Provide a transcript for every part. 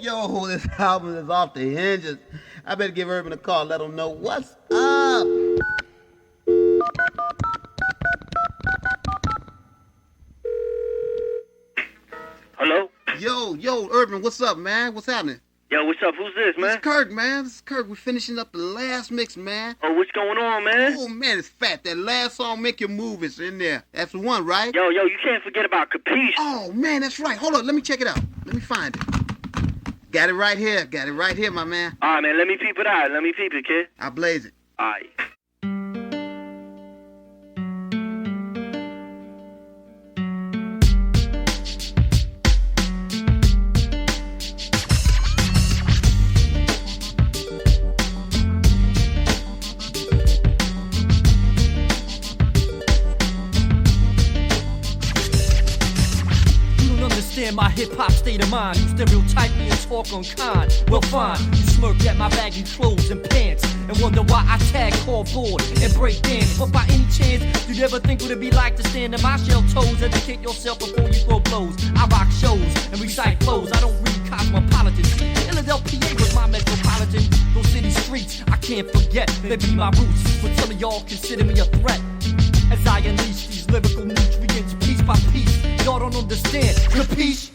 Yo, this album is off the hinges. I better give Urban a call, let him know what's up. Hello? Yo, Urban, what's up, man? What's happening? Yo, what's up? Who's this, man? It's Kirk, man. This is Kirk. We're finishing up the last mix, man. Oh, what's going on, man? Oh, man, it's fat. That last song, Make Your Move, is in there. That's the one, right? Yo, you can't forget about Capiche. Oh, man, that's right. Hold on, let me check it out. Let me find it. Got it right here, my man. All right, man, let me peep it out. Let me peep it, kid. I blaze it. All right. My hip-hop state of mind. You stereotype me and talk unkind. Well, fine, you smirk at my baggy clothes and pants and wonder why I tag cardboard and break dance. But by any chance, you'd ever think what it'd be like to stand in my shell toes? Educate yourself before you throw blows. I rock shows and recite flows. I don't read cosmopolitan. Philadelphia was my metropolitan. Those city streets, I can't forget. They be my roots, but some of y'all consider me a threat. As I unleash these lyrical nutrients piece by piece, y'all don't understand. Capiche?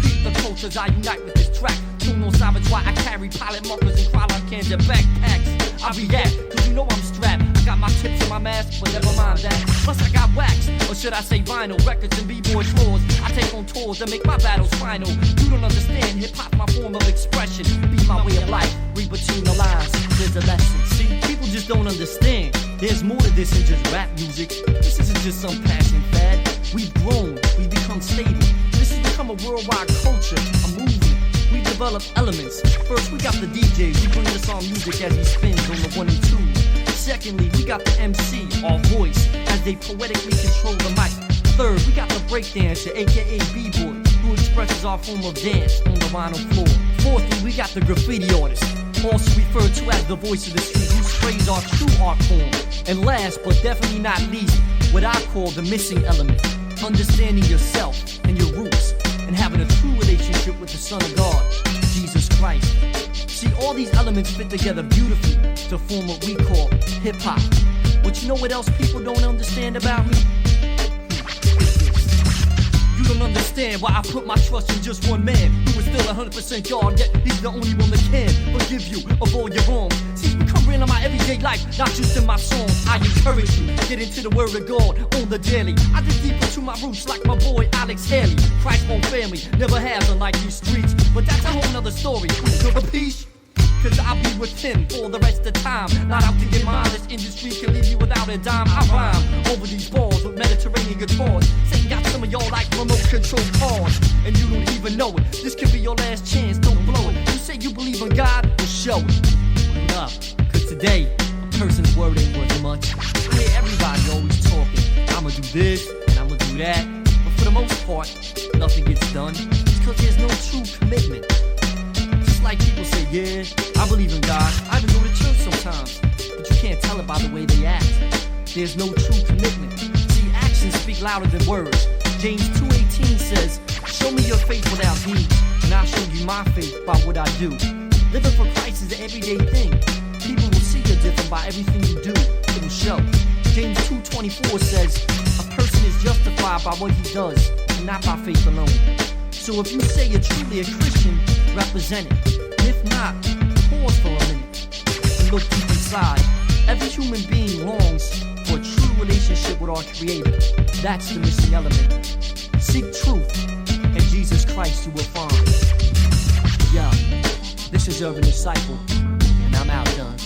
Beat the cultures, I unite with this track. Tune no savage, why I carry pilot markers and Krylon cans and backpacks. I react, cause you know I'm strapped. I got my tips in my mask, but never mind that. Plus I got wax, or should I say vinyl, records and b-boy drawers. I take on tours and make my battles final. You don't understand, hip-hop my form of expression. Be my way of life, read between the lines, there's a lesson. See, people just don't understand. There's more to this than just rap music. This isn't just some passing fad. We've grown, we've become stable. This has become a worldwide culture, a movement. We develop elements. First, we got the DJs. We bring the song music as he spins on the 1 and 2. Secondly, we got the MC, our voice, as they poetically control the mic. Third, we got the breakdancer, aka B-boy, who expresses our form of dance on the vinyl floor. Fourthly, we got the graffiti artist, also referred to as the voice of the street, who sprays our true art form. And last, but definitely not least, what I call the missing element, understanding yourself and your roots, and having a true relationship with the Son of God, Jesus Christ. See, all these elements fit together beautifully to form what we call hip-hop. But you know what else people don't understand about me? You don't understand why I put my trust in just one man who is still 100% God, yet he's the only one that can forgive you of all your wrongs. See, it's become real in my everyday life, not just in my songs. I encourage you, get into the word of God on the daily. I dig deep into my roots like my boy Alex Haley. Christ-born family, never has unlike these streets, but that's a whole nother story. So the peace, cause I'll be with him for the rest of the time. Not out to get mine, this industry can leave you without a dime. I rhyme over these balls with Mediterranean guitars. Saying got some of y'all like remote control cars, and you don't even know it. This could be your last chance, don't blow it. You say you believe in God, well show it. Hold up, cause today, a person's word ain't worth much. I hear everybody always talking, I'ma do this, and I'ma do that. But for the most part, nothing gets done. It's cause there's no true commitment. Like people say, yeah, I believe in God. I even go to church sometimes, but you can't tell it by the way they act. There's no true commitment. See, actions speak louder than words. James 2:18 says, show me your faith without deeds, and I'll show you my faith by what I do. Living for Christ is an everyday thing. People will see you're different by everything you do. It will show. James 2:24 says, a person is justified by what he does, and not by faith alone. So if you say you're truly a Christian, represent it. If not, pause for a minute and look deep inside. Every human being longs for a true relationship with our Creator. That's the missing element. Seek truth, and Jesus Christ you will find. Yeah, this is Urban Disciple, and I'm outdone.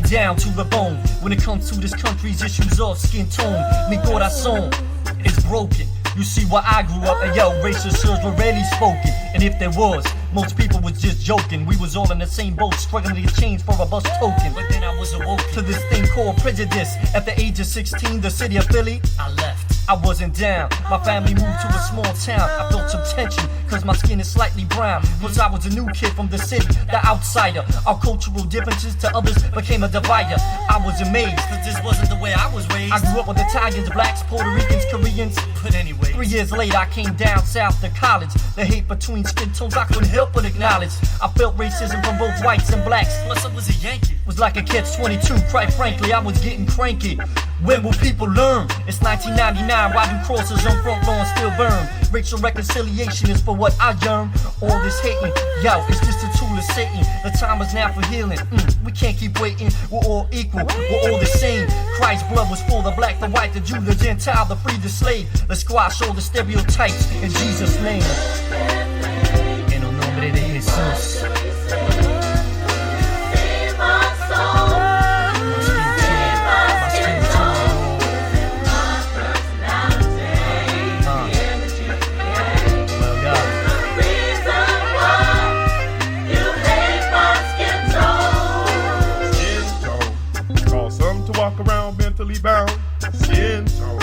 down to the bone. When it comes to this country's issues of skin tone, mi corazón is broken. You see where I grew up, and yo, racial slurs were rarely spoken. And if there was, most people was just joking. We was all in the same boat, struggling to get change for a bus token. But then I was awoken to this thing called prejudice. At the age of 16, the city of Philly, I left. I wasn't down. My family moved to a small town. I felt some tension, cause my skin is slightly brown. Plus I was a new kid from the city, the outsider. Our cultural differences to others became a divider. I was amazed, cause this wasn't the way I was raised. I grew up with Italians, blacks, Puerto Ricans, Koreans. But anyway, 3 years later I came down south to college. The hate between skin tones I couldn't help but acknowledge. I felt racism from both whites and blacks. Plus I was a Yankee. It was like a catch-22, quite frankly I was getting cranky. When will people learn? It's 1999, why do crosses on front lawn still burn? Racial reconciliation is for what I yearn. All this hating, yo, it's just a tool of Satan. The time is now for healing, we can't keep waiting. We're all equal, we're all the same. Christ's blood was for the black, the white, the Jew, the Gentile, the free, the slave. Let's squash all the stereotypes in Jesus' name. En el nombre de Jesús. Walk around mentally bound, skin tone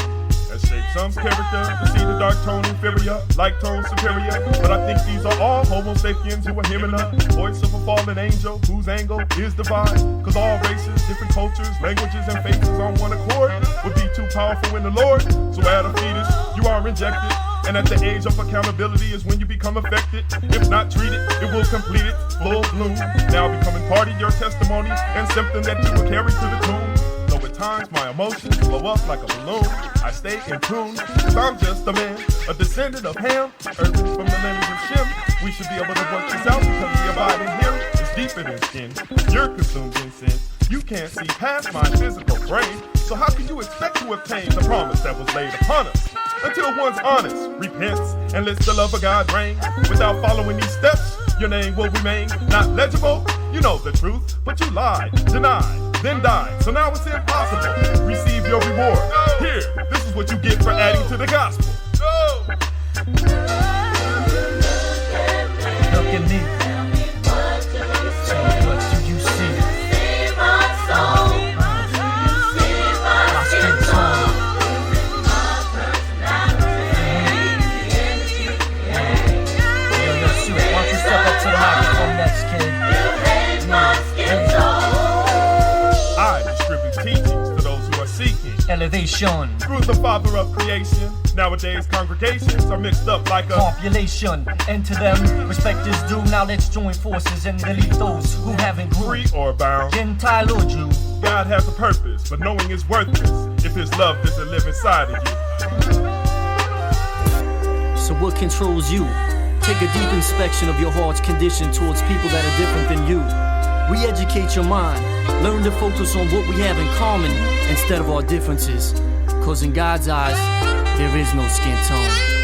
that shapes some character to see the dark tone inferior, light tone superior. But I think these are all homo sapiens who are hearing the voice of a fallen angel whose angle is divine. Cause all races, different cultures, languages, and faces on one accord would be too powerful in the Lord. So at a fetus, you are injected. And at the age of accountability is when you become affected. If not treated, it will complete it, full bloom. Now becoming part of your testimony and something that you will carry to the tomb. Though at times my emotions blow up like a balloon, I stay in tune, cause I'm just a man, a descendant of Ham, urban from the lineage of Shem. We should be able to work this out because we abide in Him. It's deeper than skin, you're consumed in sin. You can't see past my physical frame, so how can you expect to obtain the promise that was laid upon us? Until one's honest, repents, and lets the love of God reign. Without following these steps, your name will remain not legible. You know the truth, but you lied, denied, then died. So now it's impossible. Receive your reward. Here, this is what you get for adding to the gospel. Look at me. So what do you see? See my soul. My skin tone. Step up to the microphone next, kid. I distribute teachings to those who are seeking elevation through the Father of creation. Nowadays congregations are mixed up like a population, and to them respect is due. Now let's join forces and delete those who haven't grew. free or bound. Gentile or Jew, God has a purpose, but knowing is worthless if His love doesn't live inside of you. so what controls you? Take a deep inspection of your heart's condition towards people that are different than you. Re-educate your mind. Learn to focus on what we have in common instead of our differences. Cause in God's eyes, there is no skin tone.